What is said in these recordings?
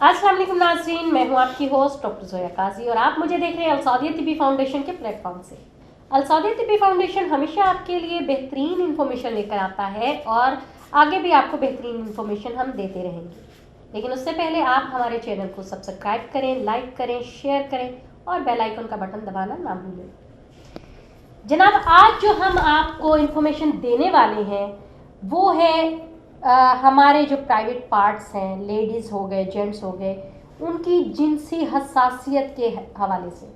अस्सलाम वालेकुम नाज़रीन, मैं हूं आपकी होस्ट डॉक्टर जोया काजी और आप मुझे देख रहे हैं अलसौदिया तिब्बी फाउंडेशन के प्लेटफॉर्म से। अलसौदिया तिब्बी फाउंडेशन हमेशा आपके लिए बेहतरीन इन्फॉर्मेशन लेकर आता है और आगे भी आपको बेहतरीन इन्फॉर्मेशन हम देते रहेंगे। लेकिन उससे पहले आप हमारे चैनल को सब्सक्राइब करें, लाइक करें, शेयर करें और बेल आइकन का बटन दबाना ना भूलें। जनाब, आज जो हम आपको इन्फॉर्मेशन देने वाले हैं वो है हमारे जो प्राइवेट पार्ट्स हैं, लेडीज़ हो गए, जेंट्स हो गए, उनकी जिनसी हसासियत के हवाले से।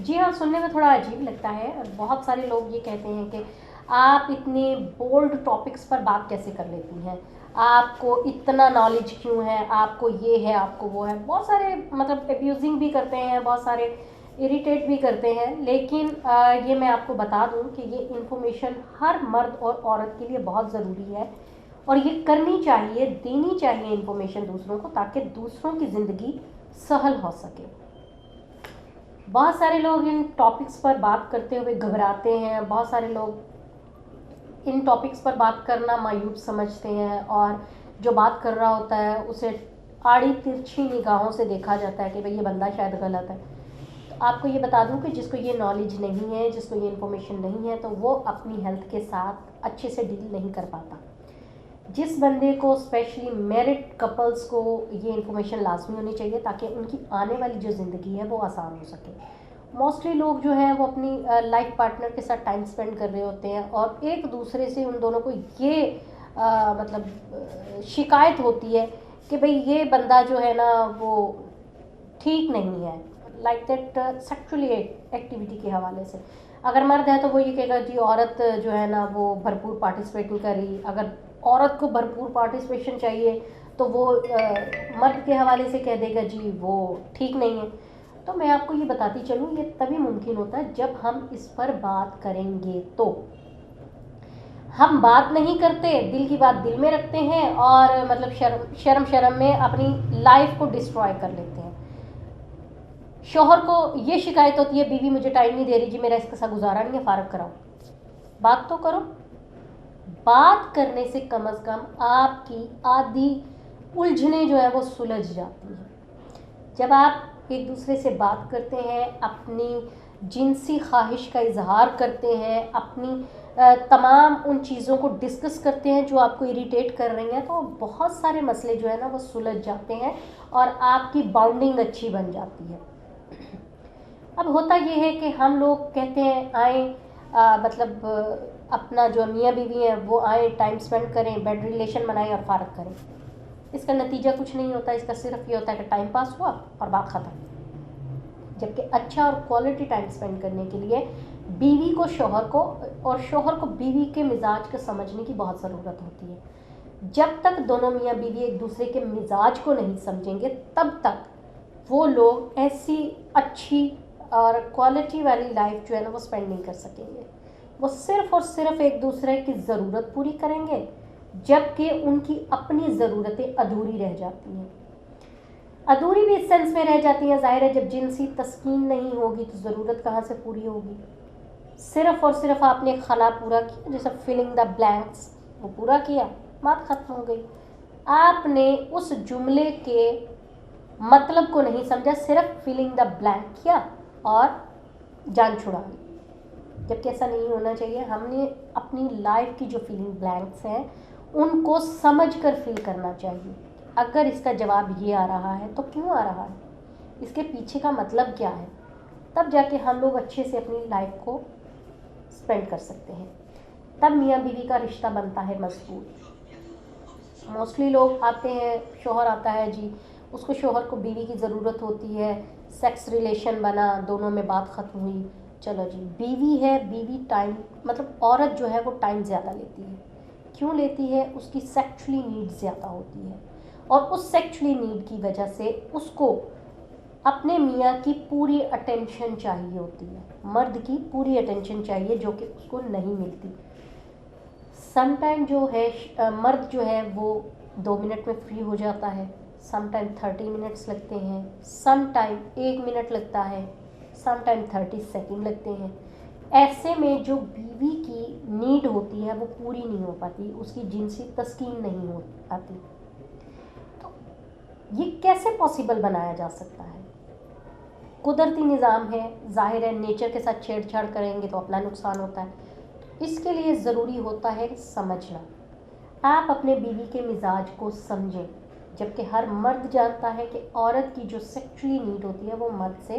जी हाँ, सुनने में थोड़ा अजीब लगता है और बहुत सारे लोग ये कहते हैं कि आप इतने बोल्ड टॉपिक्स पर बात कैसे कर लेती हैं, आपको इतना नॉलेज क्यों है, आपको ये है, आपको वो है। बहुत सारे मतलब एब्यूजिंग भी करते हैं, बहुत सारे इरिटेट भी करते हैं। लेकिन ये मैं आपको बता दूं कि ये इन्फॉर्मेशन हर मर्द और औरत के लिए बहुत ज़रूरी है और ये करनी चाहिए, देनी चाहिए इन्फॉर्मेशन दूसरों को, ताकि दूसरों की ज़िंदगी सहल हो सके। बहुत सारे लोग इन टॉपिक्स पर बात करते हुए घबराते हैं, बहुत सारे लोग इन टॉपिक्स पर बात करना मायूब समझते हैं और जो बात कर रहा होता है उसे आड़ी तिरछी निगाहों से देखा जाता है कि भाई ये बंदा शायद गलत है। तो आपको ये बता दूं कि जिसको ये नॉलेज नहीं है, जिसको ये इन्फॉर्मेशन नहीं है, तो वो अपनी हेल्थ के साथ अच्छे से डील नहीं कर पाता। जिस बंदे को, स्पेशली मैरिड कपल्स को, ये इन्फॉर्मेशन लाजमी होनी चाहिए ताकि उनकी आने वाली जो ज़िंदगी है वो आसान हो सके। मोस्टली लोग जो हैं वो अपनी लाइफ पार्टनर के साथ टाइम स्पेंड कर रहे होते हैं और एक दूसरे से उन दोनों को ये शिकायत होती है कि भाई ये बंदा जो है ना वो ठीक नहीं है, लाइक दैट सेक्सुअली एक्टिविटी के हवाले से। अगर मर्द है तो वो ये कहेगा जी औरत जो है ना वो भरपूर पार्टिसिपेट नहीं कर रही। अगर औरत को भरपूर पार्टिसिपेशन चाहिए तो वो मर्द के हवाले से कह देगा जी वो ठीक नहीं है। तो मैं आपको ये बताती चलूँ, ये तभी मुमकिन होता है जब हम इस पर बात करेंगे। तो हम बात नहीं करते, दिल की बात दिल में रखते हैं और मतलब शर्म में अपनी लाइफ को डिस्ट्रॉय कर लेते हैं। शोहर को ये शिकायत होती है, बीवी मुझे टाइम नहीं दे रही जी, मेरा इसके साथ गुजारा नहीं है, फारग कराओ। बात तो करो। बात करने से कम आपकी आधी उलझने जो है वो सुलझ जाती हैं। जब आप एक दूसरे से बात करते हैं, अपनी जिनसी ख्वाहिश का इजहार करते हैं, अपनी तमाम उन चीज़ों को डिस्कस करते हैं जो आपको इरिटेट कर रही हैं, तो बहुत सारे मसले जो है ना वो सुलझ जाते हैं और आपकी बाउंडिंग अच्छी बन जाती है। अब होता ये है कि हम लोग कहते हैं आए मतलब अपना जो मियाँ बीवी हैं वो आए, टाइम स्पेंड करें, बेड रिलेशन बनाएं और फारग करें। इसका नतीजा कुछ नहीं होता, इसका सिर्फ ये होता है कि टाइम पास हुआ और बात ख़त्म। जबकि अच्छा और क्वालिटी टाइम स्पेंड करने के लिए बीवी को शोहर को और शोहर को बीवी के मिजाज को समझने की बहुत ज़रूरत होती है। जब तक दोनों मियाँ बीवी एक दूसरे के मिजाज को नहीं समझेंगे तब तक वो लोग ऐसी अच्छी और क्वालिटी वाली लाइफ जो है ना वो स्पेंड नहीं कर सकेंगे। वो सिर्फ और सिर्फ एक दूसरे की ज़रूरत पूरी करेंगे, जबकि उनकी अपनी ज़रूरतें अधूरी रह जाती हैं। अधूरी भी इस सेंस में रह जाती हैं, जाहिर है जब जिनसी तस्कीन नहीं होगी तो ज़रूरत कहाँ से पूरी होगी। सिर्फ और सिर्फ आपने खला पूरा किया, जैसे फिलिंग द ब्लैंक्स, वो पूरा किया, बात ख़त्म हो गई। आपने उस जुमले के मतलब को नहीं समझा, सिर्फ फिलिंग द ब्लैंक किया और जान छुड़ा ली। जबकि ऐसा नहीं होना चाहिए। हमने अपनी लाइफ की जो फीलिंग ब्लैंक्स हैं उनको समझ कर फील करना चाहिए। अगर इसका जवाब ये आ रहा है तो क्यों आ रहा है, इसके पीछे का मतलब क्या है, तब जाके हम लोग अच्छे से अपनी लाइफ को स्पेंड कर सकते हैं। तब मियाँ बीवी का रिश्ता बनता है मजबूत। मोस्टली लोग आते हैं, शोहर आता है जी, उसको शोहर को बीवी की ज़रूरत होती है, सेक्स रिलेशन बना, दोनों में बात ख़त्म हुई, चलो जी बीवी है, बीवी टाइम मतलब औरत जो है वो टाइम ज़्यादा लेती है। क्यों लेती है? उसकी सेक्सुअली नीड ज़्यादा होती है और उस सेक्सुअली नीड की वजह से उसको अपने मियाँ की पूरी अटेंशन चाहिए होती है। मर्द की पूरी अटेंशन चाहिए जो कि उसको नहीं मिलती। समटाइम जो है मर्द जो है वो 2 मिनट में फ्री हो जाता है, समटाइम 30 मिनट्स लगते हैं, समटाइम 1 मिनट लगता है, समटाइम 30 सेकेंड लगते हैं। ऐसे में जो बीवी की नीड होती है वो पूरी नहीं हो पाती, उसकी जिनसी तस्कीन नहीं हो पाती। तो ये कैसे पॉसिबल बनाया जा सकता है? कुदरती निज़ाम है, जाहिर है नेचर के साथ छेड़छाड़ करेंगे तो अपना नुकसान होता है। इसके लिए ज़रूरी होता है समझना। आप अपने बीवी के मिजाज को समझें, जबकि हर मर्द जानता है कि औरत की जो सेक्सुअली नीड होती है वो मर्द से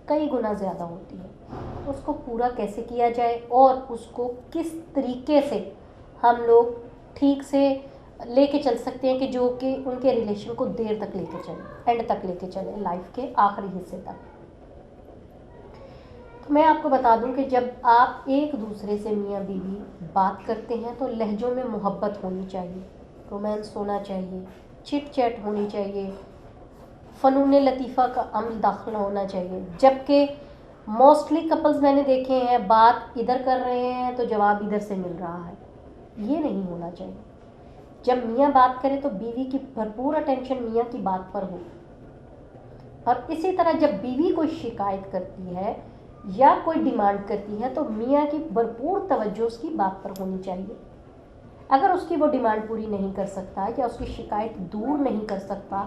कई गुना ज़्यादा होती है। तो उसको पूरा कैसे किया जाए और उसको किस तरीके से हम लोग ठीक से लेके चल सकते हैं कि जो कि उनके रिलेशन को देर तक लेके चले, एंड तक लेके चले, लाइफ के आखिरी हिस्से तक। तो मैं आपको बता दूं कि जब आप एक दूसरे से मियाँ बीवी बात करते हैं तो लहजों में मोहब्बत होनी चाहिए, रोमांस होना चाहिए, चिट चैट होनी चाहिए, फ़नून लतीफ़ा का अमल दाखिल होना चाहिए। जबकि मोस्टली कपल्स मैंने देखे हैं बात इधर कर रहे हैं तो जवाब इधर से मिल रहा है। ये नहीं होना चाहिए। जब मियाँ बात करे तो बीवी की भरपूर अटेंशन मियाँ की बात पर हो, और इसी तरह जब बीवी कोई शिकायत करती है या कोई डिमांड करती है तो मियाँ की भरपूर तवज्जो उसकी बात पर होनी चाहिए। अगर उसकी वो डिमांड पूरी नहीं कर सकता या उसकी शिकायत दूर नहीं कर सकता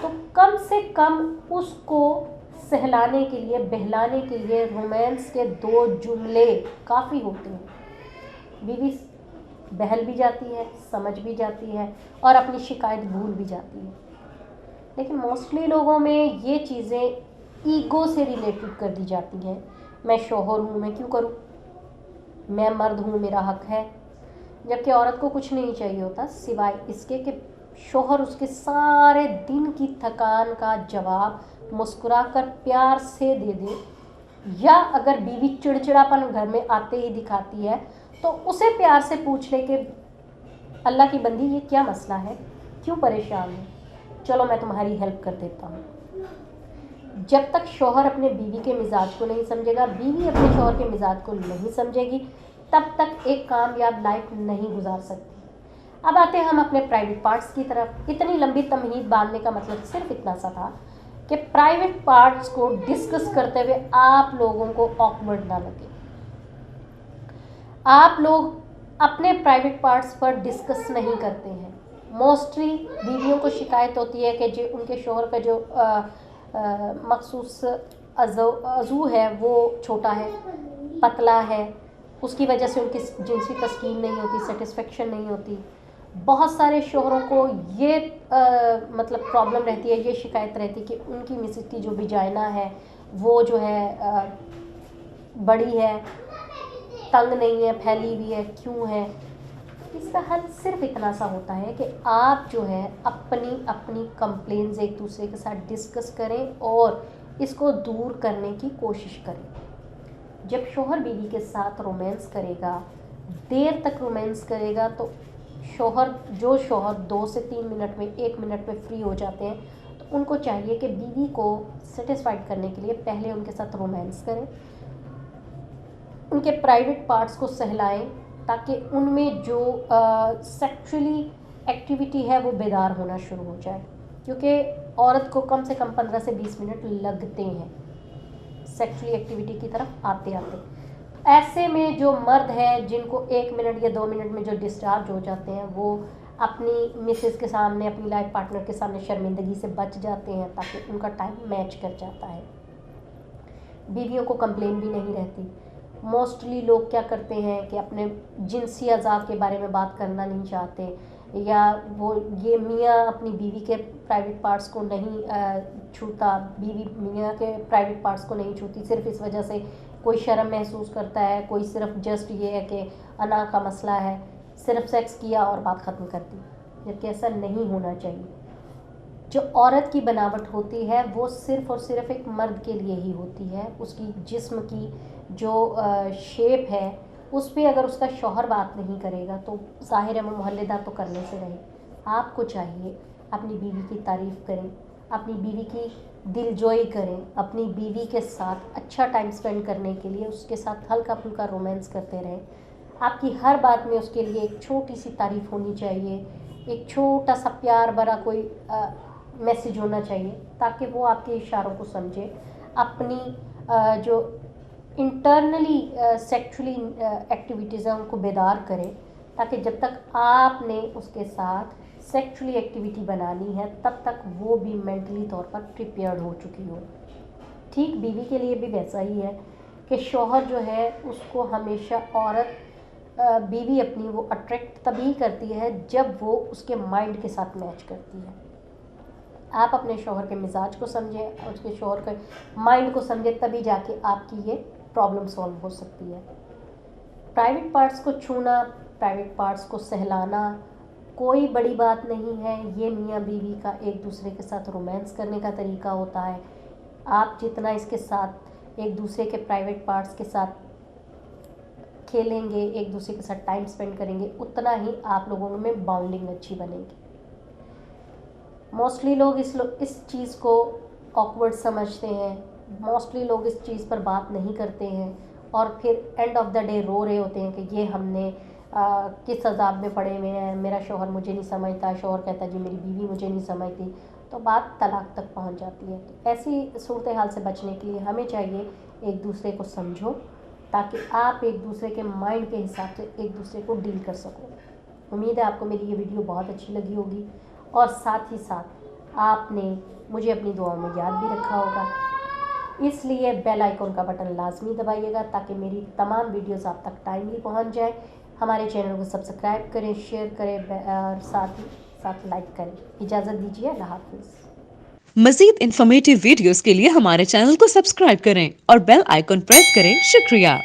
तो कम से कम उसको सहलाने के लिए, बहलाने के लिए रोमांस के 2 जुमले काफ़ी होते हैं। बीवी बहल भी जाती है, समझ भी जाती है और अपनी शिकायत भूल भी जाती है। लेकिन मोस्टली लोगों में ये चीज़ें ईगो से रिलेटेड कर दी जाती हैं। मैं शौहर हूँ, मैं क्यों करूँ, मैं मर्द हूँ, मेरा हक है। जबकि औरत को कुछ नहीं चाहिए होता सिवाय इसके कि शौहर उसके सारे दिन की थकान का जवाब मुस्कुराकर प्यार से दे दे, या अगर बीवी चिड़चिड़ापन घर में आते ही दिखाती है तो उसे प्यार से पूछ ले कि अल्लाह की बंदी ये क्या मसला है, क्यों परेशान है, चलो मैं तुम्हारी हेल्प कर देता हूँ। जब तक शौहर अपने बीवी के मिजाज को नहीं समझेगा, बीवी अपने शौहर के मिजाज को नहीं समझेगी, तब तक एक कामयाब लाइफ नहीं गुजार सकती। अब आते हैं हम अपने प्राइवेट पार्ट्स की तरफ। इतनी लंबी तमहीद बांधने का मतलब सिर्फ इतना सा था कि प्राइवेट पार्ट्स को डिस्कस करते हुए आप लोगों को ऑकवर्ड ना लगे। आप लोग अपने प्राइवेट पार्ट्स पर डिस्कस नहीं करते हैं। मोस्टली बीवियों को शिकायत होती है कि जो उनके शौहर का जो मखसूस अज़ू है वो छोटा है, पतला है, उसकी वजह से उनकी जिनसी तस्कीन नहीं होती, सेटिस्फेक्शन नहीं होती। बहुत सारे शौहरों को ये मतलब प्रॉब्लम रहती है, ये शिकायत रहती है कि उनकी मिसेज की जो विजाइना है वो जो है बड़ी है, तंग नहीं है, फैली हुई है, क्यों है। इसका हल सिर्फ इतना सा होता है कि आप जो है अपनी अपनी कंप्लेंट्स एक दूसरे के साथ डिस्कस करें और इसको दूर करने की कोशिश करें। जब शौहर बीवी के साथ रोमांस करेगा, देर तक रोमांस करेगा, तो जो शौहर 2 से 3 मिनट में, 1 मिनट में फ्री हो जाते हैं, तो उनको चाहिए कि बीवी को सेटिस्फाइड करने के लिए पहले उनके साथ रोमांस करें, उनके प्राइवेट पार्ट्स को सहलाएं, ताकि उनमें जो सेक्सुअली एक्टिविटी है वो बेदार होना शुरू हो जाए। क्योंकि औरत को कम से कम 15 से 20 मिनट लगते हैं सेक्सुअली एक्टिविटी की तरफ आते आते। ऐसे में जो मर्द हैं जिनको 1 मिनट या 2 मिनट में जो डिस्चार्ज हो जाते हैं, वो अपनी मिसेस के सामने, अपनी लाइफ पार्टनर के सामने शर्मिंदगी से बच जाते हैं, ताकि उनका टाइम मैच कर जाता है। बीवियों को कंप्लेन भी नहीं रहती। मोस्टली लोग क्या करते हैं कि अपने जिनसी अज़ाब के बारे में बात करना नहीं चाहते, या वो ये मियाँ अपनी बीवी के प्राइवेट पार्ट्स को नहीं छूता, बीवी मियाँ के प्राइवेट पार्ट्स को नहीं छूती, सिर्फ इस वजह से कोई शर्म महसूस करता है, कोई सिर्फ जस्ट ये है कि अना का मसला है, सिर्फ सेक्स किया और बात ख़त्म कर दी। जबकि ऐसा नहीं होना चाहिए। जो औरत की बनावट होती है वो सिर्फ़ और सिर्फ एक मर्द के लिए ही होती है। उसकी जिस्म की जो शेप है उस पर अगर उसका शौहर बात नहीं करेगा तो ज़ाहिर है वो मोहल्लेदार तो करने से रहे। आपको चाहिए अपनी बीवी की तारीफ़ करें, अपनी बीवी की दिलजोई करें, अपनी बीवी के साथ अच्छा टाइम स्पेंड करने के लिए उसके साथ हल्का फुल्का रोमांस करते रहें। आपकी हर बात में उसके लिए एक छोटी सी तारीफ़ होनी चाहिए, एक छोटा सा प्यार भरा कोई मैसेज होना चाहिए, ताकि वो आपके इशारों को समझे, अपनी जो इंटरनली सेक्सुअली एक्टिविटीज़ हैं उनको बेदार करें, ताकि जब तक आपने उसके साथ सेक्सुअली एक्टिविटी बनानी है तब तक वो भी मेंटली तौर पर प्रिपेयर्ड हो चुकी हो। ठीक बीवी के लिए भी वैसा ही है कि शौहर जो है उसको हमेशा औरत बीवी अपनी वो अट्रैक्ट तभी करती है जब वो उसके माइंड के साथ मैच करती है। आप अपने शौहर के मिजाज को समझें, उसके शौहर के माइंड को समझें, तभी जाके आपकी ये प्रॉब्लम सॉल्व हो सकती है। प्राइवेट पार्ट्स को छूना, प्राइवेट पार्ट्स को सहलाना कोई बड़ी बात नहीं है। ये मियाँ बीवी का एक दूसरे के साथ रोमांस करने का तरीका होता है। आप जितना इसके साथ एक दूसरे के प्राइवेट पार्ट्स के साथ खेलेंगे, एक दूसरे के साथ टाइम स्पेंड करेंगे, उतना ही आप लोगों में बाउंडिंग अच्छी बनेगी। मोस्टली लोग इस चीज़ को ऑकवर्ड समझते हैं। मोस्टली लोग इस चीज़ पर बात नहीं करते हैं और फिर एंड ऑफ द डे रो रहे होते हैं कि ये हमने किस अजाब में पड़े हुए हैं, मेरा शौहर मुझे नहीं समझता, शौहर कहता है जी मेरी बीवी मुझे नहीं समझती, तो बात तलाक तक पहुंच जाती है। तो ऐसी सूरत हाल से बचने के लिए हमें चाहिए एक दूसरे को समझो, ताकि आप एक दूसरे के माइंड के हिसाब से एक दूसरे को डील कर सको। उम्मीद है आपको मेरी ये वीडियो बहुत अच्छी लगी होगी और साथ ही साथ आपने मुझे अपनी दुआओं में याद भी रखा होगा। इसलिए बेल आइकॉन का बटन लाजमी दबाइएगा ताकि मेरी तमाम वीडियोस आप तक टाइमली पहुंच जाए। हमारे चैनल को सब्सक्राइब करें, शेयर करें और साथ ही साथ लाइक करें। इजाज़त दीजिए, अल्लाह हाफिज़। मज़ीद इन्फॉर्मेटिव वीडियोस के लिए हमारे चैनल को सब्सक्राइब करें और बेल आइकॉन प्रेस करें। शुक्रिया।